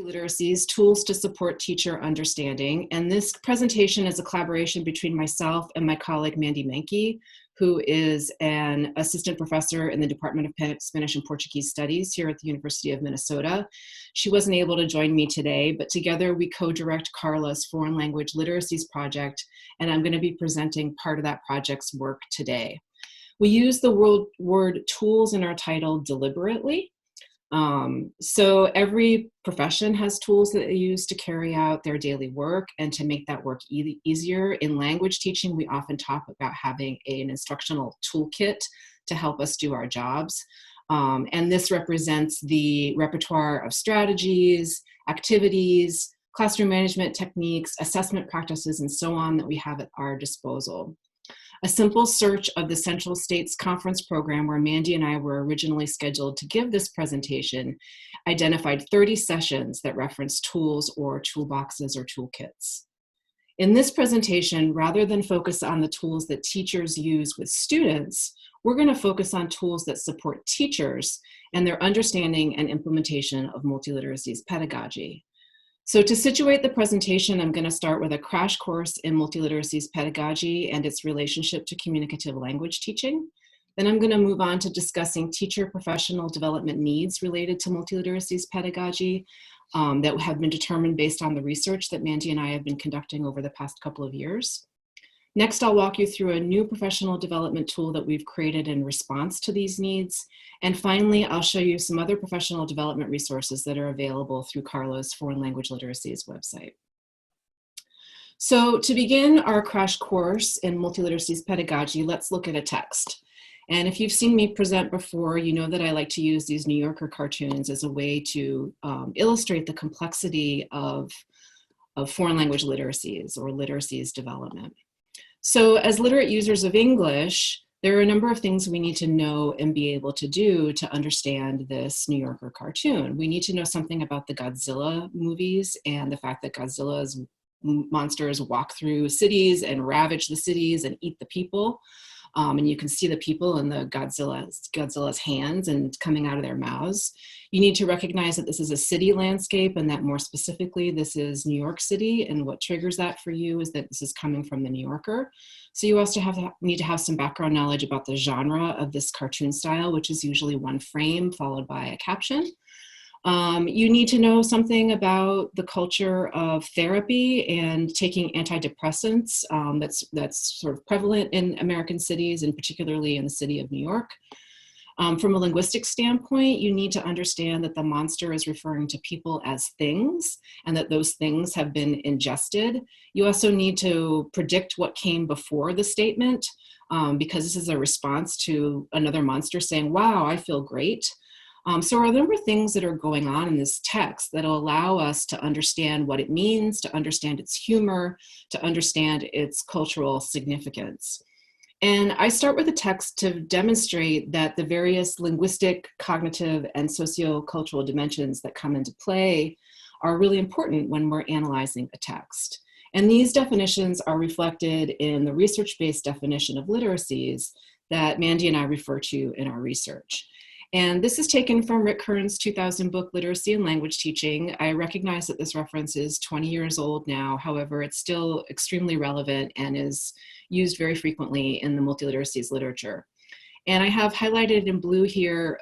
Literacies, Tools to Support Teacher Understanding. And this presentation is a collaboration between myself and my colleague Mandy Menke, who is an assistant professor in the Department of Spanish and Portuguese Studies here at the University of Minnesota. She wasn't able to join me today, but together we co-direct CARLA's Foreign Language Literacies project, and I'm going to be presenting part of that project's work today. We use the word tools in our title deliberately. So every profession has tools that they use to carry out their daily work and to make that work easier. In language teaching, we often talk about having an instructional toolkit to help us do our jobs. And this represents the repertoire of strategies, activities, classroom management techniques, assessment practices, and so on that we have at our disposal. A simple search of the Central States Conference program, where Mandy and I were originally scheduled to give this presentation, identified 30 sessions that reference tools or toolboxes or toolkits. In this presentation, rather than focus on the tools that teachers use with students, we're going to focus on tools that support teachers and their understanding and implementation of multiliteracies pedagogy. So to situate the presentation, I'm going to start with a crash course in multiliteracies pedagogy and its relationship to communicative language teaching. Then I'm going to move on to discussing teacher professional development needs related to multiliteracies pedagogy that have been determined based on the research that Mandy and I have been conducting over the past couple of years. Next, I'll walk you through a new professional development tool that we've created in response to these needs. And finally, I'll show you some other professional development resources that are available through CARLA's Foreign Language Literacies website. So to begin our crash course in multiliteracies pedagogy, let's look at a text. And if you've seen me present before, you know that I like to use these New Yorker cartoons as a way to illustrate the complexity of foreign language literacies or literacies development. So as literate users of English, there are a number of things we need to know and be able to do to understand this New Yorker cartoon. We need to know something about the Godzilla movies and the fact that Godzilla's monsters walk through cities and ravage the cities and eat the people. And you can see the people in the Godzilla's hands and coming out of their mouths. You need to recognize that this is a city landscape and that more specifically, this is New York City. And what triggers that for you is that this is coming from the New Yorker. So you also need to have some background knowledge about the genre of this cartoon style, which is usually one frame followed by a caption. You need to know something about the culture of therapy and taking antidepressants that's sort of prevalent in American cities and particularly in the city of New York. From a linguistic standpoint, you need to understand that the monster is referring to people as things and that those things have been ingested. You also need to predict what came before the statement because this is a response to another monster saying, wow, I feel great. So are there things that are going on in this text that will allow us to understand what it means, to understand its humor, to understand its cultural significance? And I start with the text to demonstrate that the various linguistic, cognitive, and sociocultural dimensions that come into play are really important when we're analyzing a text. And these definitions are reflected in the research-based definition of literacies that Mandy and I refer to in our research. And this is taken from Rick Kern's 2000 book, Literacy and Language Teaching. I recognize that this reference is 20 years old now. However, it's still extremely relevant and is used very frequently in the multiliteracies literature. And I have highlighted in blue here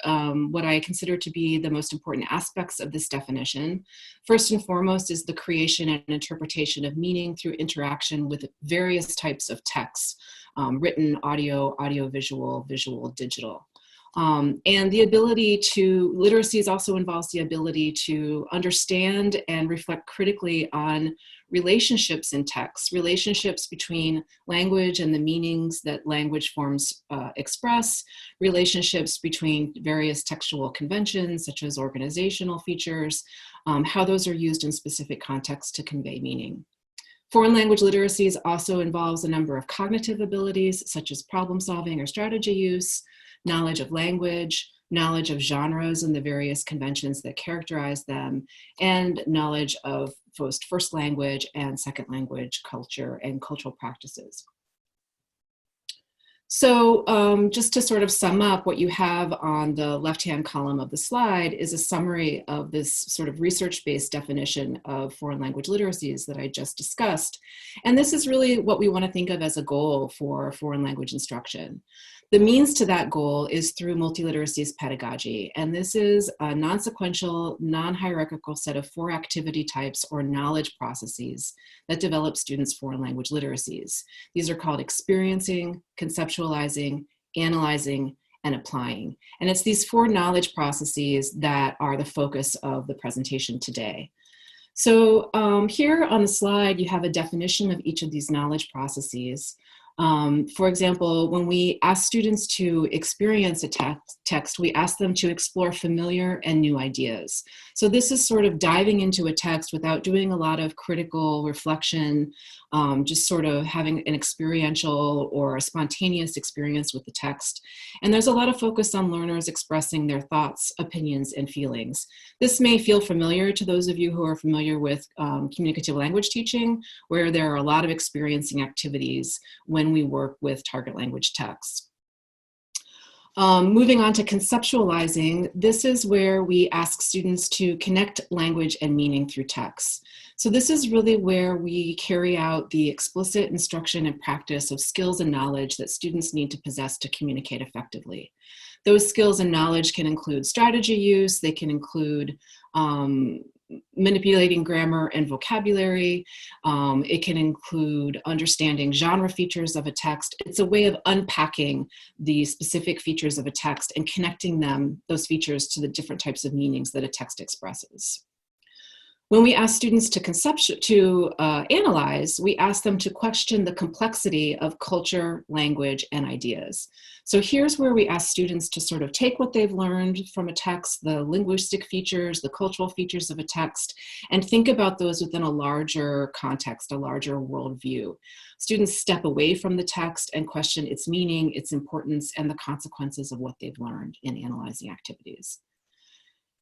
what I consider to be the most important aspects of this definition. First and foremost is the creation and interpretation of meaning through interaction with various types of texts, written, audio, audiovisual, visual, digital. And the ability to, literacies also involves the ability to understand and reflect critically on relationships in text, relationships between language and the meanings that language forms express, relationships between various textual conventions such as organizational features, how those are used in specific contexts to convey meaning. Foreign language literacies also involves a number of cognitive abilities such as problem solving or strategy use, knowledge of language, knowledge of genres and the various conventions that characterize them, and knowledge of first language and second language culture and cultural practices. So just to sort of sum up, what you have on the left-hand column of the slide is a summary of this sort of research-based definition of foreign language literacies that I just discussed. And this is really what we want to think of as a goal for foreign language instruction. The means to that goal is through Multiliteracies pedagogy. And this is a non-sequential, non-hierarchical set of 4 activity types or knowledge processes that develop students' foreign language literacies. These are called experiencing, conceptualizing, analyzing, and applying. And it's these 4 knowledge processes that are the focus of the presentation today. So here on the slide, you have a definition of each of these knowledge processes. For example, when we ask students to experience a text, we ask them to explore familiar and new ideas. So this is sort of diving into a text without doing a lot of critical reflection, just sort of having an experiential or a spontaneous experience with the text. And there's a lot of focus on learners expressing their thoughts, opinions, and feelings. This may feel familiar to those of you who are familiar with communicative language teaching, where there are a lot of experiencing activities when we work with target language texts. Moving on to conceptualizing, this is where we ask students to connect language and meaning through text. So this is really where we carry out the explicit instruction and practice of skills and knowledge that students need to possess to communicate effectively. Those skills and knowledge can include strategy use, they can include manipulating grammar and vocabulary. It can include understanding genre features of a text. It's a way of unpacking the specific features of a text and connecting those features to the different types of meanings that a text expresses. When we ask students to analyze, we ask them to question the complexity of culture, language, and ideas. So here's where we ask students to sort of take what they've learned from a text, the linguistic features, the cultural features of a text, and think about those within a larger context, a larger worldview. Students step away from the text and question its meaning, its importance, and the consequences of what they've learned in analyzing activities.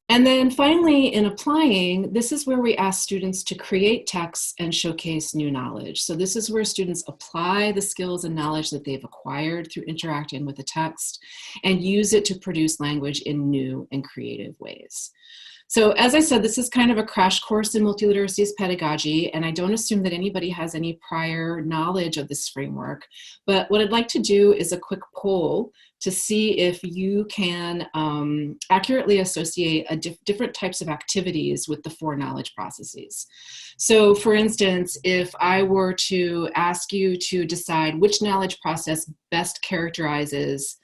And then finally, in applying, this is where we ask students to create texts and showcase new knowledge. So this is where students apply the skills and knowledge that they've acquired through interacting with the text and use it to produce language in new and creative ways. So as I said, this is kind of a crash course in Multiliteracies pedagogy, and I don't assume that anybody has any prior knowledge of this framework. But what I'd like to do is a quick poll to see if you can accurately associate different types of activities with the 4 knowledge processes. So for instance, if I were to ask you to decide which knowledge process best characterizes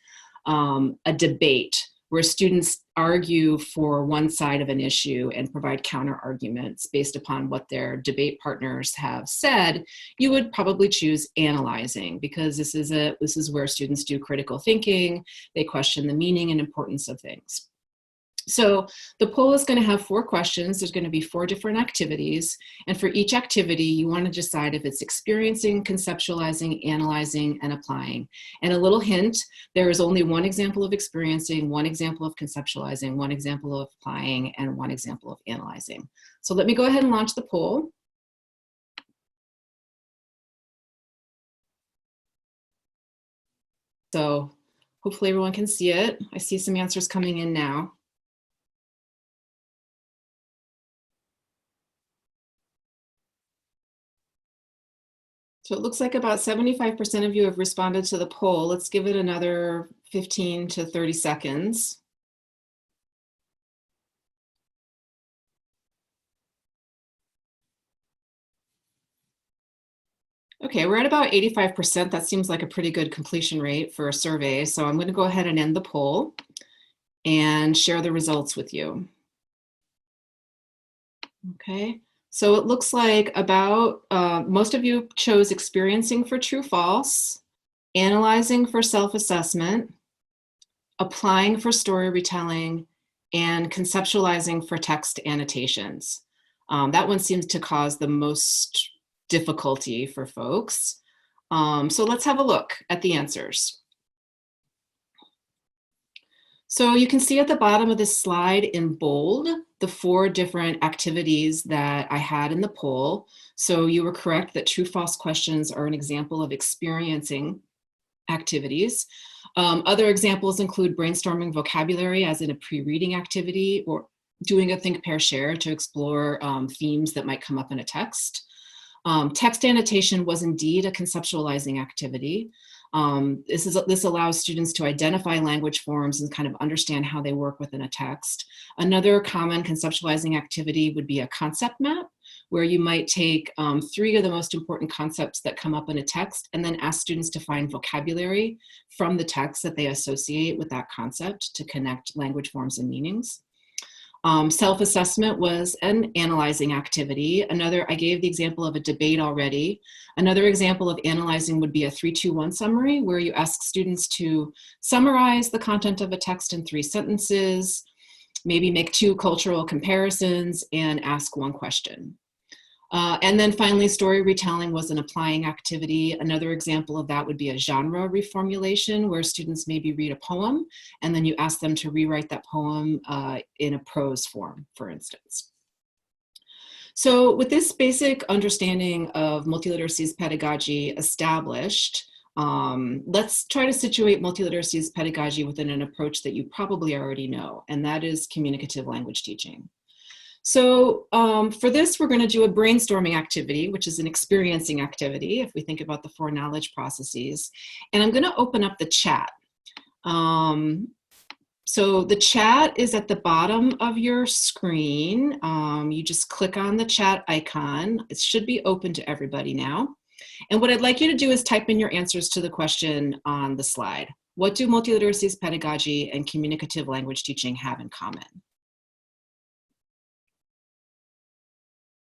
a debate, where students argue for one side of an issue and provide counter arguments based upon what their debate partners have said, you would probably choose analyzing, because this is where students do critical thinking, they question the meaning and importance of things. So the poll is going to have 4 questions. There's going to be 4 different activities. And for each activity, you want to decide if it's experiencing, conceptualizing, analyzing, and applying. And a little hint, there is only 1 example of experiencing, 1 example of conceptualizing, 1 example of applying, and 1 example of analyzing. So let me go ahead and launch the poll. So hopefully everyone can see it. I see some answers coming in now. So it looks like about 75% of you have responded to the poll. Let's give it another 15 to 30 seconds. Okay, we're at about 85%. That seems like a pretty good completion rate for a survey. So I'm going to go ahead and end the poll and share the results with you. Okay. So it looks like about, most of you chose experiencing for true false, analyzing for self-assessment, applying for story retelling, and conceptualizing for text annotations. That one seems to cause the most difficulty for folks. So let's have a look at the answers. So you can see at the bottom of this slide in bold the 4 different activities that I had in the poll. So you were correct that true false questions are an example of experiencing activities. Other examples include brainstorming vocabulary as in a pre-reading activity, or doing a think, pair, share to explore themes that might come up in a text. Text annotation was indeed a conceptualizing activity. This allows students to identify language forms and kind of understand how they work within a text. Another common conceptualizing activity would be a concept map, where you might take 3 of the most important concepts that come up in a text and then ask students to find vocabulary from the text that they associate with that concept to connect language forms and meanings. Self-assessment was an analyzing activity. I gave the example of a debate already. Another example of analyzing would be a 3-2-1 summary, where you ask students to summarize the content of a text in 3 sentences, maybe make 2 cultural comparisons, and ask 1 question. And then finally, story retelling was an applying activity. Another example of that would be a genre reformulation, where students maybe read a poem and then you ask them to rewrite that poem in a prose form, for instance. So with this basic understanding of multiliteracies pedagogy established, let's try to situate multiliteracies pedagogy within an approach that you probably already know, and that is communicative language teaching. So for this, we're going to do a brainstorming activity, which is an experiencing activity, if we think about the 4 knowledge processes. And I'm going to open up the chat. So the chat is at the bottom of your screen. You just click on the chat icon. It should be open to everybody now. And what I'd like you to do is type in your answers to the question on the slide. What do multiliteracies pedagogy and communicative language teaching have in common?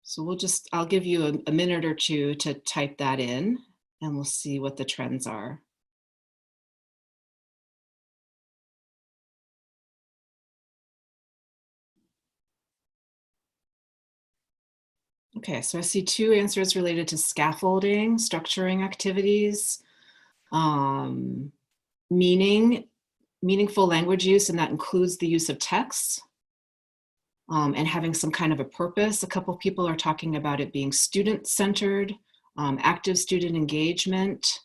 So I'll give you a minute or 2 to type that in, and we'll see what the trends are. Okay, so I see 2 answers related to scaffolding, structuring activities, meaningful language use, and that includes the use of text. And having some kind of a purpose. A couple people are talking about it being student-centered, active student engagement.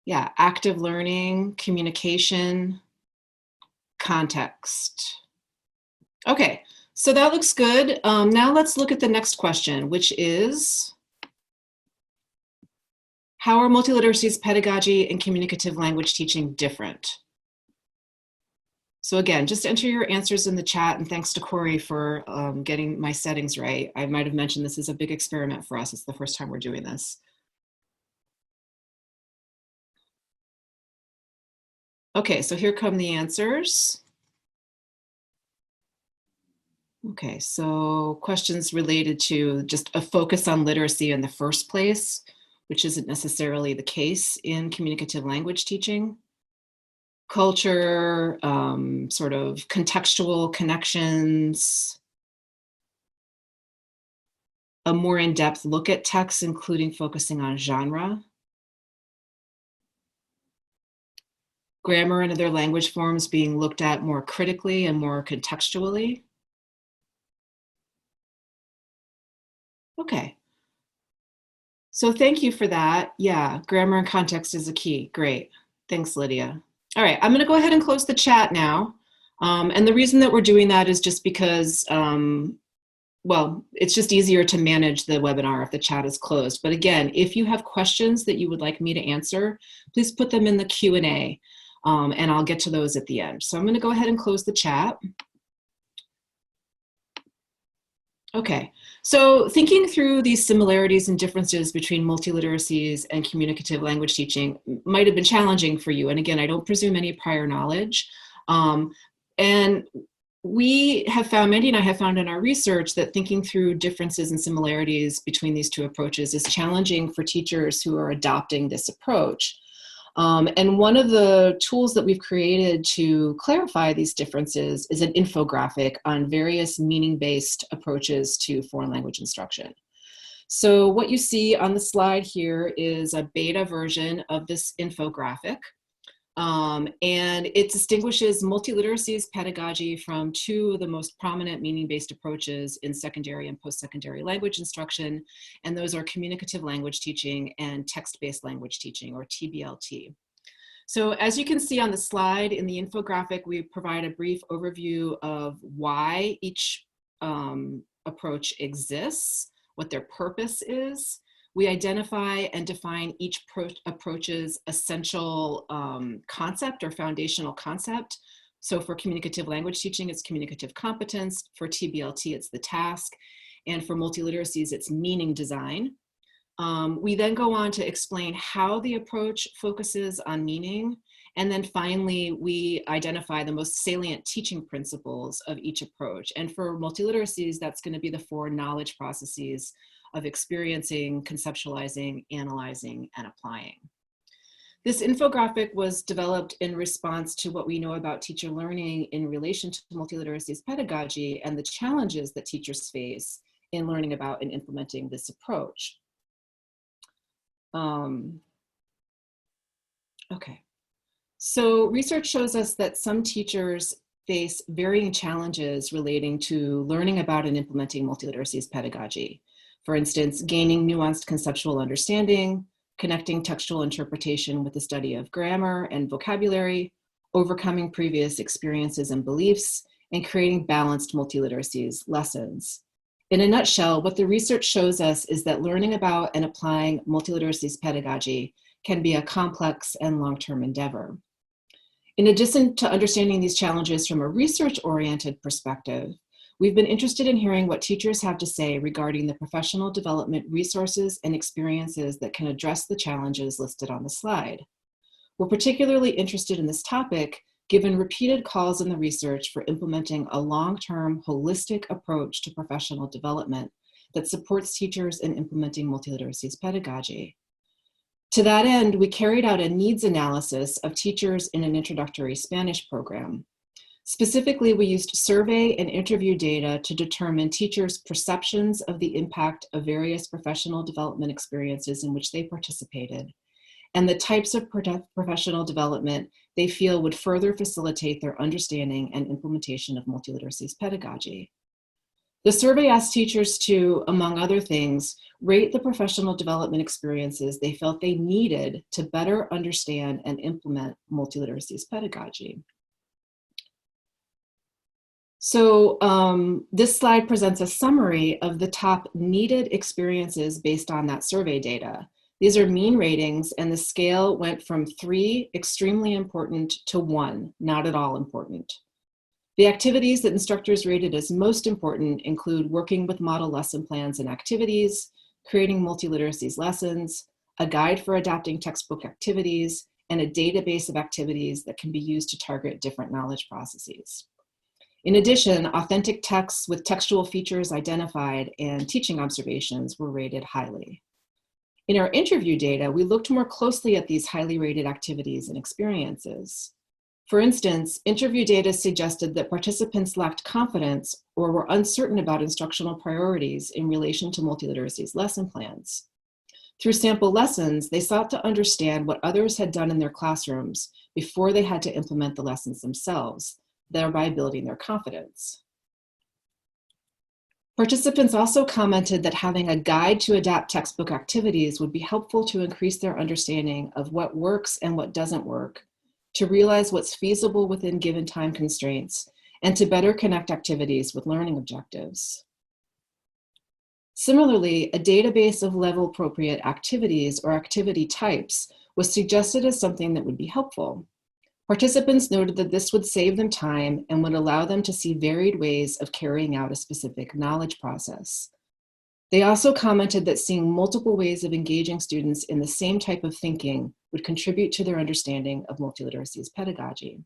Yeah, active learning, communication, context. Okay, so that looks good. Now let's look at the next question, which is, how are multiliteracies pedagogy and communicative language teaching different? So again, just enter your answers in the chat, and thanks to Corey for getting my settings right. I might have mentioned this is a big experiment for us. It's the first time we're doing this. Okay, so here come the answers. Okay, so questions related to just a focus on literacy in the first place, which isn't necessarily the case in communicative language teaching. Culture, sort of contextual connections, a more in-depth look at text, including focusing on genre, grammar and other language forms being looked at more critically and more contextually. Okay. So thank you for that. Yeah, grammar and context is a key. Great. Thanks, Lydia. All right, I'm going to go ahead and close the chat now. And the reason that we're doing that is just because, well, it's just easier to manage the webinar if the chat is closed. But again, if you have questions that you would like me to answer, please put them in the Q&A, and I'll get to those at the end. So I'm going to go ahead and close the chat. Okay, so thinking through these similarities and differences between multiliteracies and communicative language teaching might have been challenging for you. And again, I don't presume any prior knowledge. And we have found, Mandy and I have found in our research, that thinking through differences and similarities between these 2 approaches is challenging for teachers who are adopting this approach. And one of the tools that we've created to clarify these differences is an infographic on various meaning-based approaches to foreign language instruction. So what you see on the slide here is a beta version of this infographic. And it distinguishes multiliteracies pedagogy from two of the most prominent meaning-based approaches in secondary and post-secondary language instruction, and those are communicative language teaching and text-based language teaching, or TBLT. So as you can see on the slide in the infographic, we provide a brief overview of why each approach exists, what their purpose is. We identify and define each approach's essential concept or foundational concept. So for communicative language teaching, it's communicative competence. For TBLT, it's the task. And for multiliteracies, it's meaning design. We then go on to explain how the approach focuses on meaning. And then finally, we identify the most salient teaching principles of each approach. And for multiliteracies, that's going to be the four knowledge processes of experiencing, conceptualizing, analyzing, and applying. This infographic was developed in response to what we know about teacher learning in relation to multiliteracies pedagogy and the challenges that teachers face in learning about and implementing this approach. Okay, so research shows us that some teachers face varying challenges relating to learning about and implementing multiliteracies pedagogy. For instance, gaining nuanced conceptual understanding, connecting textual interpretation with the study of grammar and vocabulary, overcoming previous experiences and beliefs, and creating balanced multiliteracies lessons. In a nutshell, what the research shows us is that learning about and applying multiliteracies pedagogy can be a complex and long-term endeavor. In addition to understanding these challenges from a research-oriented perspective, we've been interested in hearing what teachers have to say regarding the professional development resources and experiences that can address the challenges listed on the slide. We're particularly interested in this topic given repeated calls in the research for implementing a long-term holistic approach to professional development that supports teachers in implementing multiliteracies pedagogy. To that end, we carried out a needs analysis of teachers in an introductory Spanish program. Specifically, we used survey and interview data to determine teachers' perceptions of the impact of various professional development experiences in which they participated, and the types of professional development they feel would further facilitate their understanding and implementation of multiliteracies pedagogy. The survey asked teachers to, among other things, rate the professional development experiences they felt they needed to better understand and implement multiliteracies pedagogy. So this slide presents a summary of the top needed experiences based on that survey data. These are mean ratings, and the scale went from 3, extremely important, to 1, not at all important. The activities that instructors rated as most important include working with model lesson plans and activities, creating multiliteracies lessons, a guide for adapting textbook activities, and a database of activities that can be used to target different knowledge processes. In addition, authentic texts with textual features identified and teaching observations were rated highly. In our interview data, we looked more closely at these highly rated activities and experiences. For instance, interview data suggested that participants lacked confidence or were uncertain about instructional priorities in relation to multiliteracies lesson plans. Through sample lessons, they sought to understand what others had done in their classrooms before they had to implement the lessons themselves, thereby building their confidence. Participants also commented that having a guide to adapt textbook activities would be helpful to increase their understanding of what works and what doesn't work, to realize what's feasible within given time constraints, and to better connect activities with learning objectives. Similarly, a database of level-appropriate activities or activity types was suggested as something that would be helpful. Participants noted that this would save them time and would allow them to see varied ways of carrying out a specific knowledge process. They also commented that seeing multiple ways of engaging students in the same type of thinking would contribute to their understanding of multiliteracies pedagogy.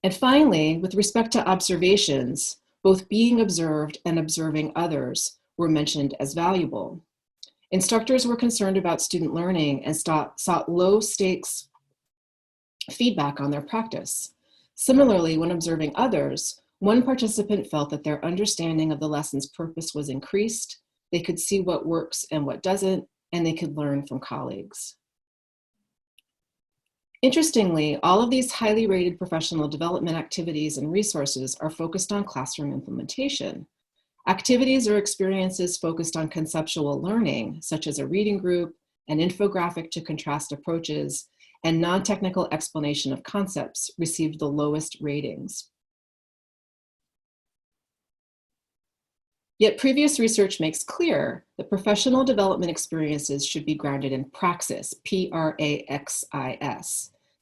And finally, with respect to observations, both being observed and observing others were mentioned as valuable. Instructors were concerned about student learning and sought low-stakes feedback on their practice. Similarly, when observing others, one participant felt that their understanding of the lesson's purpose was increased, they could see what works and what doesn't, and they could learn from colleagues. Interestingly, all of these highly rated professional development activities and resources are focused on classroom implementation. Activities or experiences focused on conceptual learning, such as a reading group, an infographic to contrast approaches, and non-technical explanation of concepts, received the lowest ratings. Yet previous research makes clear that professional development experiences should be grounded in praxis, Praxis.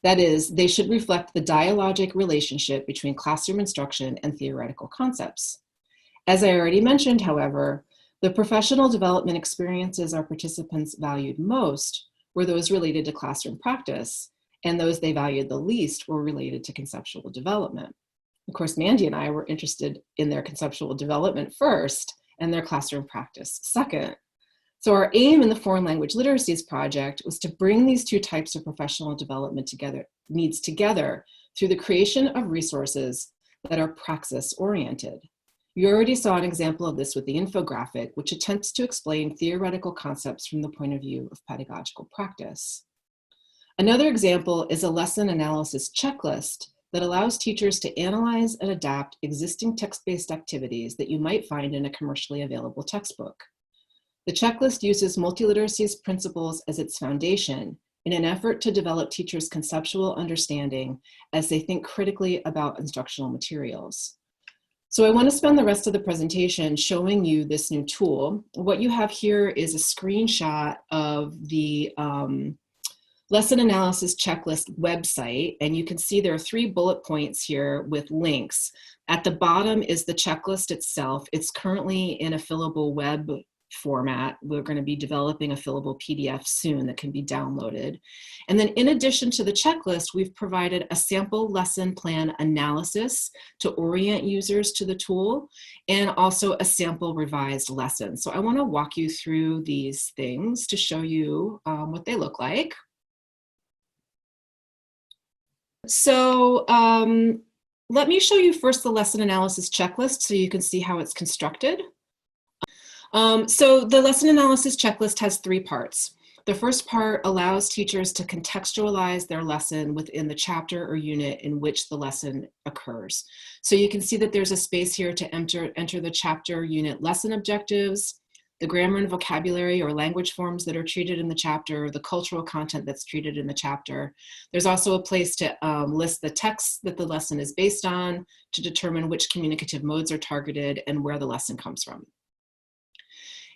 That is, they should reflect the dialogic relationship between classroom instruction and theoretical concepts. As I already mentioned, however, the professional development experiences our participants valued most were those related to classroom practice, and those they valued the least were related to conceptual development. Of course, Mandy and I were interested in their conceptual development first and their classroom practice second. So our aim in the Foreign Language Literacies project was to bring these two types of professional development needs together through the creation of resources that are praxis-oriented. You already saw an example of this with the infographic, which attempts to explain theoretical concepts from the point of view of pedagogical practice. Another example is a lesson analysis checklist that allows teachers to analyze and adapt existing text-based activities that you might find in a commercially available textbook. The checklist uses multiliteracies principles as its foundation in an effort to develop teachers' conceptual understanding as they think critically about instructional materials. So I want to spend the rest of the presentation showing you this new tool. What you have here is a screenshot of the lesson analysis checklist website, and you can see there are 3 bullet points here with links. At the bottom is the checklist itself. It's currently in a fillable web format. We're going to be developing a fillable PDF soon that can be downloaded. And then in addition to the checklist, we've provided a sample lesson plan analysis to orient users to the tool, and also a sample revised lesson. So I want to walk you through these things to show you what they look like. So let me show you first the lesson analysis checklist so you can see how it's constructed. So the lesson analysis checklist has 3 parts. The first part allows teachers to contextualize their lesson within the chapter or unit in which the lesson occurs. So you can see that there's a space here to enter the chapter unit lesson objectives, the grammar and vocabulary or language forms that are treated in the chapter, the cultural content that's treated in the chapter. There's also a place to list the texts that the lesson is based on, to determine which communicative modes are targeted and where the lesson comes from.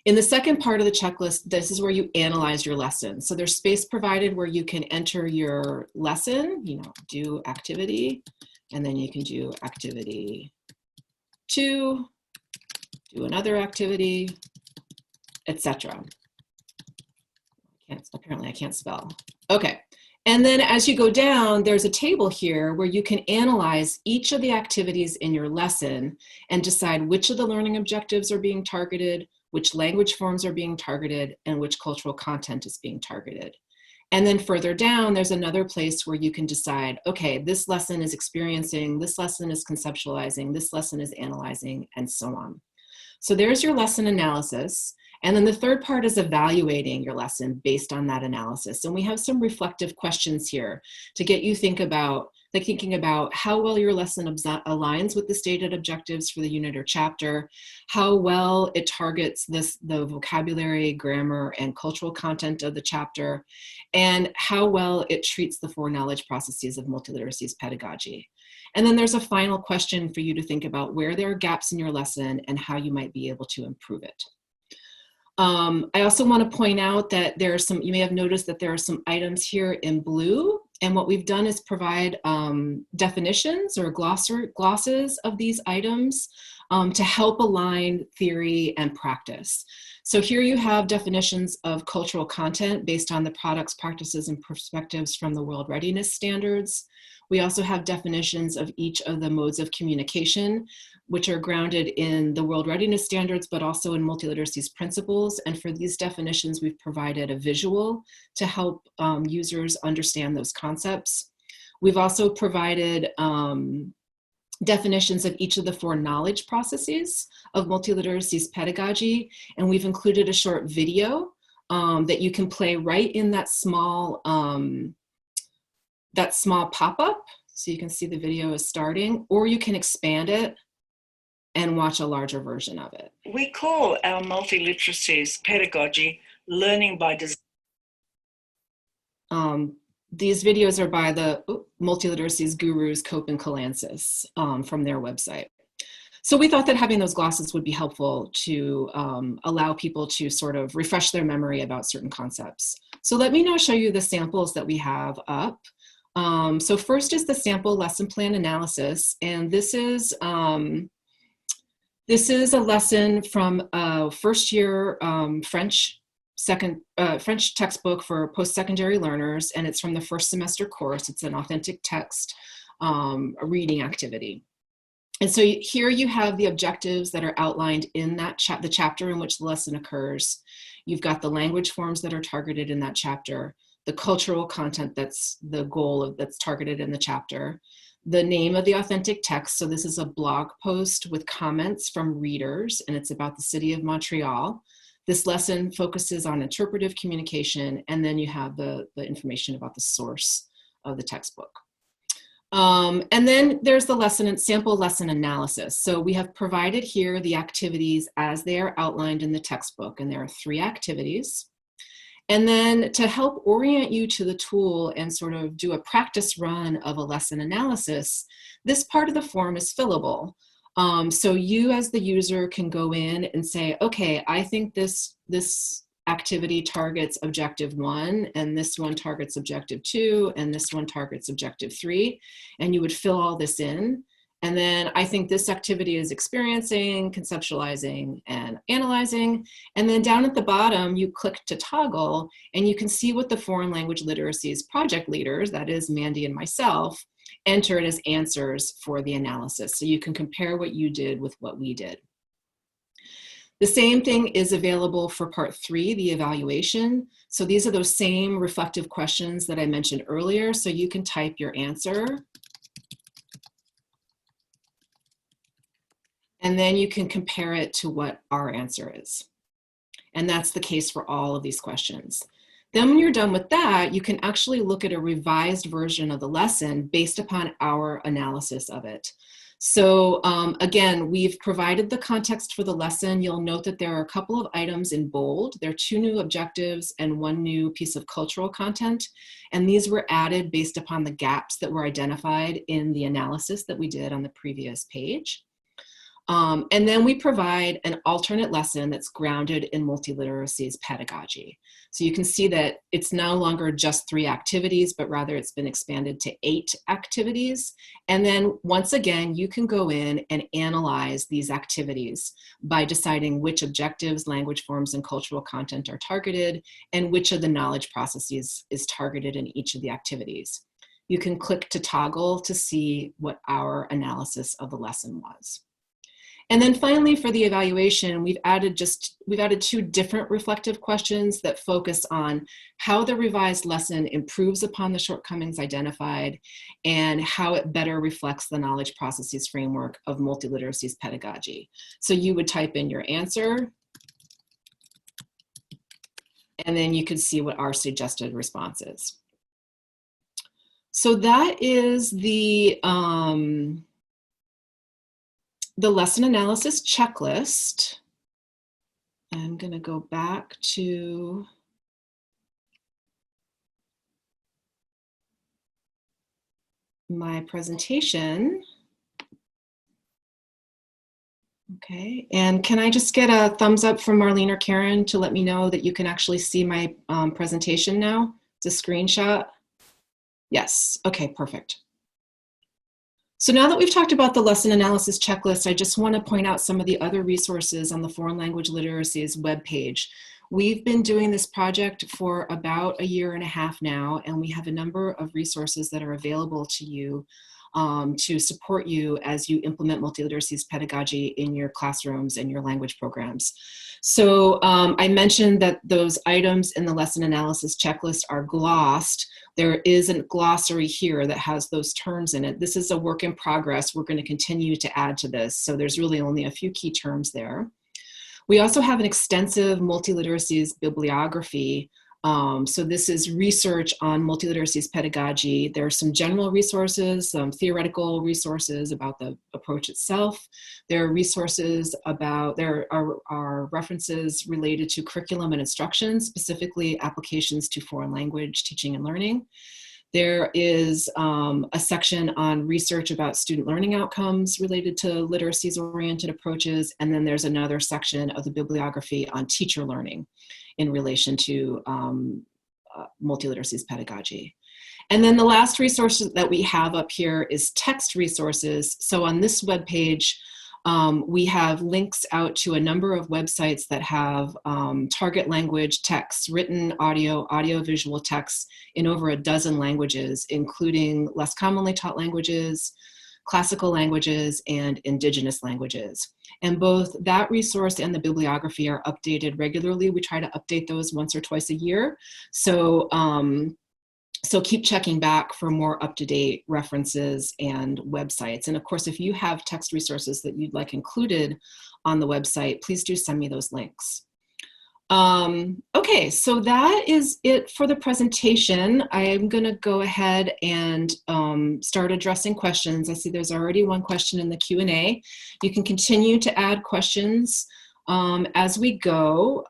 In the second part of the checklist, this is where you analyze your lesson. So there's space provided where you can enter your lesson, do activity, and then you can do activity 2, do another activity, etc. Apparently I can't spell. Okay. And then as you go down, there's a table here where you can analyze each of the activities in your lesson and decide which of the learning objectives are being targeted, which language forms are being targeted, and which cultural content is being targeted. And then further down, there's another place where you can decide, okay, this lesson is experiencing, this lesson is conceptualizing, this lesson is analyzing, and so on. So there's your lesson analysis. And then the third part is evaluating your lesson based on that analysis. And we have some reflective questions here to get you thinking about how well your lesson aligns with the stated objectives for the unit or chapter, how well it targets the vocabulary, grammar, and cultural content of the chapter, and how well it treats the 4 knowledge processes of multiliteracies pedagogy. And then there's a final question for you to think about where there are gaps in your lesson and how you might be able to improve it. I also want to point out that there are you may have noticed that there are some items here in blue, and what we've done is provide definitions or glosses of these items to help align theory and practice. So here you have definitions of cultural content based on the products, practices, and perspectives from the World Readiness Standards. We also have definitions of each of the modes of communication, which are grounded in the World Readiness Standards, but also in multiliteracies principles. And for these definitions, we've provided a visual to help users understand those concepts. We've also provided definitions of each of the 4 knowledge processes of multiliteracies pedagogy, and we've included a short video that you can play right in that small that small pop-up, so you can see the video is starting, or you can expand it and watch a larger version of it. We call our multiliteracies pedagogy learning by design. These videos are by the Multiliteracies gurus, Cope and Kalansis, from their website. So we thought that having those glosses would be helpful to allow people to sort of refresh their memory about certain concepts. So let me now show you the samples that we have up. So first is the sample lesson plan analysis, and this is a lesson from a first year French textbook for post-secondary learners, and it's from the first semester course. It's an authentic text reading activity. And so here you have the objectives that are outlined in that the chapter in which the lesson occurs. You've got the language forms that are targeted in that chapter, the cultural content that's the goal that's targeted in the chapter, the name of the authentic text. So this is a blog post with comments from readers, and it's about the city of Montreal. This lesson focuses on interpretive communication, and then you have the information about the source of the textbook. And then there's the lesson and sample lesson analysis. So we have provided here the activities as they are outlined in the textbook, and there are 3 activities. And then to help orient you to the tool and sort of do a practice run of a lesson analysis, this part of the form is fillable. So you as the user can go in and say, okay, I think this activity targets objective 1, and this one targets objective 2, and this one targets objective 3, and you would fill all this in. And then I think this activity is experiencing, conceptualizing, and analyzing. And then down at the bottom, you click to toggle, and you can see what the foreign language literacies project leaders, that is Mandy and myself, entered as answers for the analysis. So you can compare what you did with what we did. The same thing is available for part 3, the evaluation. So these are those same reflective questions that I mentioned earlier. So you can type your answer, and then you can compare it to what our answer is. And that's the case for all of these questions. Then when you're done with that, you can actually look at a revised version of the lesson based upon our analysis of it. So again, we've provided the context for the lesson. You'll note that there are a couple of items in bold. There are 2 new objectives and 1 new piece of cultural content. And these were added based upon the gaps that were identified in the analysis that we did on the previous page. And then we provide an alternate lesson that's grounded in multiliteracies pedagogy. So you can see that it's no longer just 3 activities, but rather it's been expanded to 8 activities. And then once again, you can go in and analyze these activities by deciding which objectives, language forms, and cultural content are targeted, and which of the knowledge processes is targeted in each of the activities. You can click to toggle to see what our analysis of the lesson was. And then finally, for the evaluation, we've added 2 different reflective questions that focus on how the revised lesson improves upon the shortcomings identified and how it better reflects the knowledge processes framework of multiliteracies pedagogy. So you would type in your answer, and then you could see what our suggested response is. So that is the lesson analysis checklist. I'm going to go back to my presentation. Okay, and can I just get a thumbs up from Marlene or Karen to let me know that you can actually see my presentation now? It's a screenshot. Yes, okay, perfect. So now that we've talked about the lesson analysis checklist, I just want to point out some of the other resources on the Foreign Language Literacies webpage. We've been doing this project for about 1.5 years now, and we have a number of resources that are available to you to support you as you implement multiliteracies pedagogy in your classrooms and your language programs. So I mentioned that those items in the lesson analysis checklist are glossed. There is a glossary here that has those terms in it. This is a work in progress. We're going to continue to add to this. So there's really only a few key terms there. We also have an extensive multiliteracies bibliography So this is research on multiliteracies pedagogy. There are some general resources, some theoretical resources about the approach itself. There are resources about, there are references related to curriculum and instruction, specifically applications to foreign language teaching and learning. There is a section on research about student learning outcomes related to literacies-oriented approaches, and then there's another section of the bibliography on teacher learning in relation to multiliteracies pedagogy. And then the last resource that we have up here is text resources. So on this webpage, we have links out to a number of websites that have target language texts, written, audio-visual texts in over a dozen languages, including less commonly taught languages, classical languages, and indigenous languages. And both that resource and the bibliography are updated regularly. We try to update those once or twice a year. So, so keep checking back for more up-to-date references and websites. And of course, if you have text resources that you'd like included on the website, please do send me those links. Okay, so that is it for the presentation. I'm gonna go ahead and start addressing questions. I see there's already one question in the Q&A. You can continue to add questions as we go.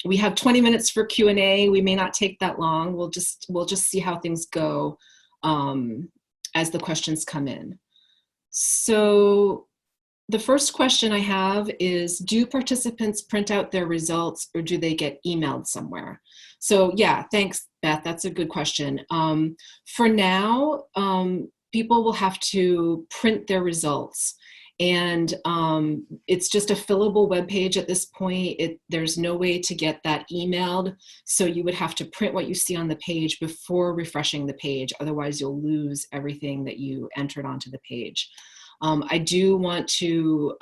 We have 20 minutes for Q&A. We may not take that long. We'll just see how things go as the questions come in. So the first question I have is, do participants print out their results or do they get emailed somewhere? So yeah, thanks, Beth. That's a good question. For now, people will have to print their results. And it's just a fillable web page at this point. There's no way to get that emailed. So you would have to print what you see on the page before refreshing the page. Otherwise, you'll lose everything that you entered onto the page. I do want to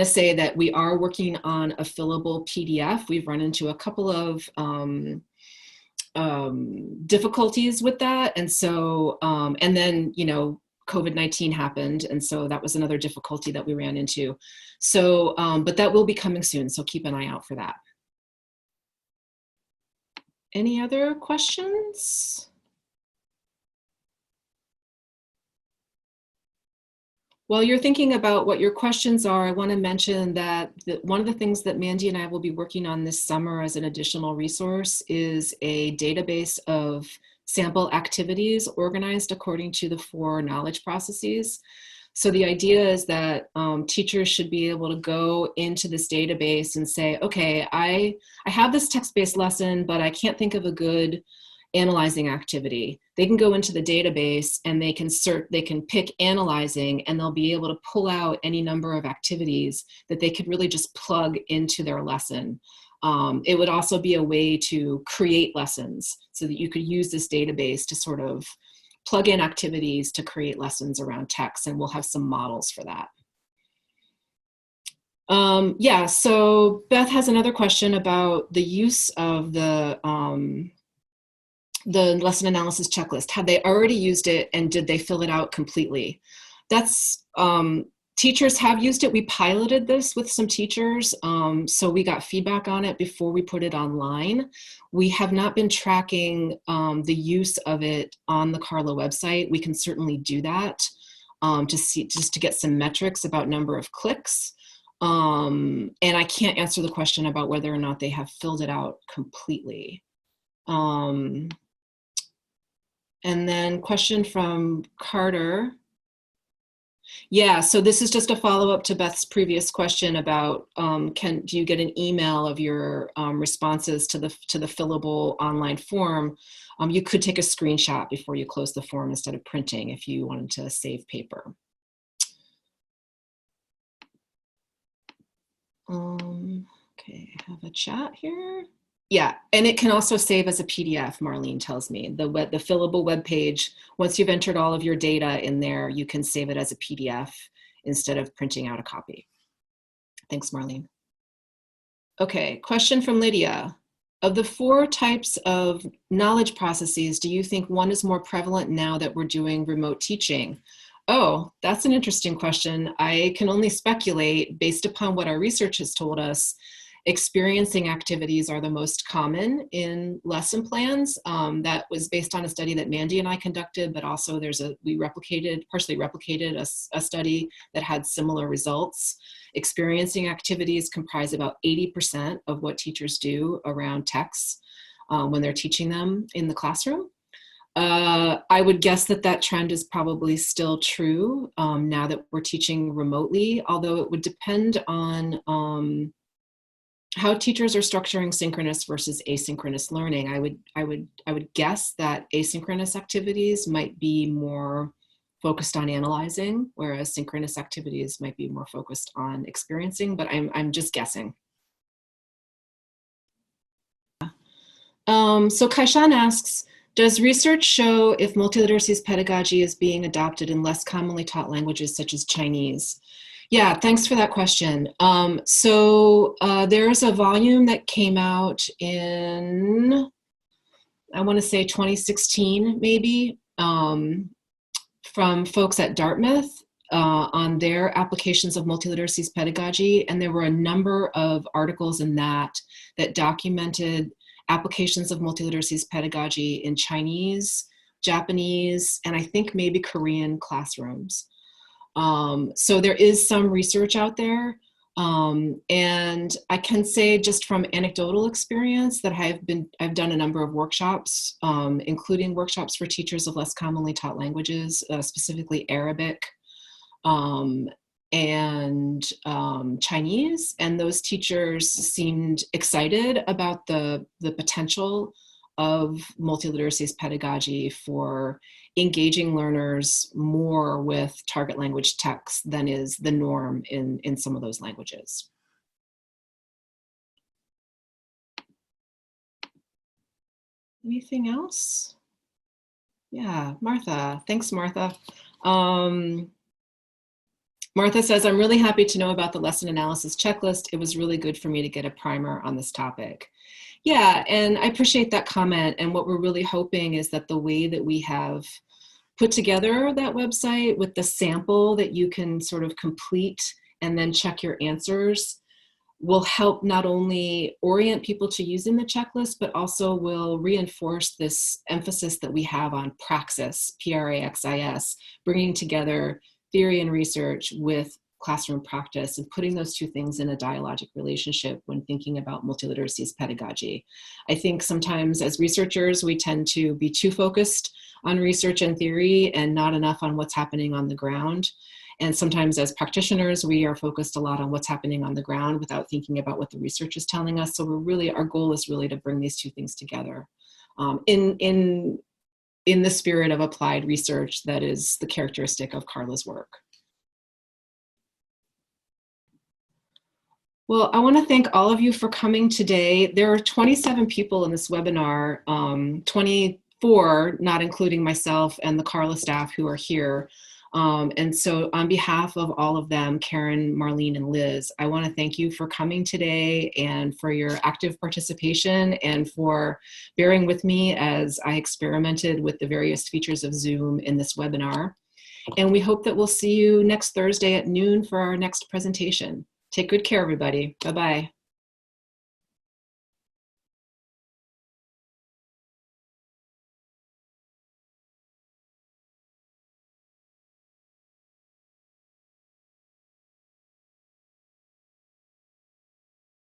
say that we are working on a fillable PDF. We've run into a couple of difficulties with that. And so, and then, you know, COVID-19 happened. And so that was another difficulty that we ran into. So, but that will be coming soon. So keep an eye out for that. Any other questions? While you're thinking about what your questions are, I want to mention that one of the things that Mandy and I will be working on this summer as an additional resource is a database of sample activities organized according to the 4 knowledge processes. So the idea is that teachers should be able to go into this database and say, okay, I have this text-based lesson, but I can't think of a good analyzing activity. They can go into the database and they can pick analyzing, and they'll be able to pull out any number of activities that they could really just plug into their lesson. It would also be a way to create lessons so that you could use this database to sort of plug in activities to create lessons around text, and we'll have some models for that. Yeah, so Beth has another question about the use of the lesson analysis checklist. Had they already used it and did they fill it out completely? That's, teachers have used it. We piloted this with some teachers, so we got feedback on it before we put it online. We have not been tracking the use of it on the CARLA website. We can certainly do that just to get some metrics about number of clicks. And I can't answer the question about whether or not they have filled it out completely. And then question from Carter. Yeah, so this is just a follow-up to Beth's previous question about do you get an email of your responses to the fillable online form? You could take a screenshot before you close the form instead of printing if you wanted to save paper. Okay, I have a chat here. Yeah, and it can also save as a PDF, Marlene tells me. The fillable web page, once you've entered all of your data in there, you can save it as a PDF instead of printing out a copy. Thanks, Marlene. Okay, question from Lydia. Of the 4 types of knowledge processes, do you think one is more prevalent now that we're doing remote teaching? Oh, that's an interesting question. I can only speculate based upon what our research has told us. Experiencing activities are the most common in lesson plans. That was based on a study that Mandy and I conducted, but also we partially replicated a study that had similar results. Experiencing activities comprise about 80% of what teachers do around texts when they're teaching them in the classroom. I would guess that trend is probably still true now that we're teaching remotely, although it would depend on how teachers are structuring synchronous versus asynchronous learning. I would guess that asynchronous activities might be more focused on analyzing, whereas synchronous activities might be more focused on experiencing, but I'm just guessing. So Kaishan asks, does research show if multiliteracies pedagogy is being adopted in less commonly taught languages such as Chinese? Yeah, thanks for that question. There's a volume that came out in, I want to say 2016 maybe, from folks at Dartmouth on their applications of multiliteracies pedagogy. And there were a number of articles in that documented applications of multiliteracies pedagogy in Chinese, Japanese, and I think maybe Korean classrooms. So there is some research out there. And I can say just from anecdotal experience that I've done a number of workshops, including workshops for teachers of less commonly taught languages, specifically Arabic and Chinese. And those teachers seemed excited about the potential of multiliteracies pedagogy for engaging learners more with target language texts than is the norm in some of those languages. Anything else? Yeah, Martha. Thanks, Martha. Martha says, I'm really happy to know about the lesson analysis checklist. It was really good for me to get a primer on this topic. Yeah, and I appreciate that comment. And what we're really hoping is that the way that we have put together that website with the sample that you can sort of complete and then check your answers will help not only orient people to using the checklist, but also will reinforce this emphasis that we have on praxis, Praxis, bringing together theory and research with classroom practice and putting those two things in a dialogic relationship when thinking about multiliteracies pedagogy. I think sometimes as researchers, we tend to be too focused on research and theory and not enough on what's happening on the ground. And sometimes as practitioners, we are focused a lot on what's happening on the ground without thinking about what the research is telling us. So our goal is really to bring these two things together in the spirit of applied research that is the characteristic of CARLA's work. Well, I want to thank all of you for coming today. There are 27 people in this webinar, 24, not including myself and the CARLA staff who are here. And so on behalf of all of them, Karen, Marlene, and Liz, I want to thank you for coming today and for your active participation and for bearing with me as I experimented with the various features of Zoom in this webinar. And we hope that we'll see you next Thursday at noon for our next presentation. Take good care, everybody. Bye-bye.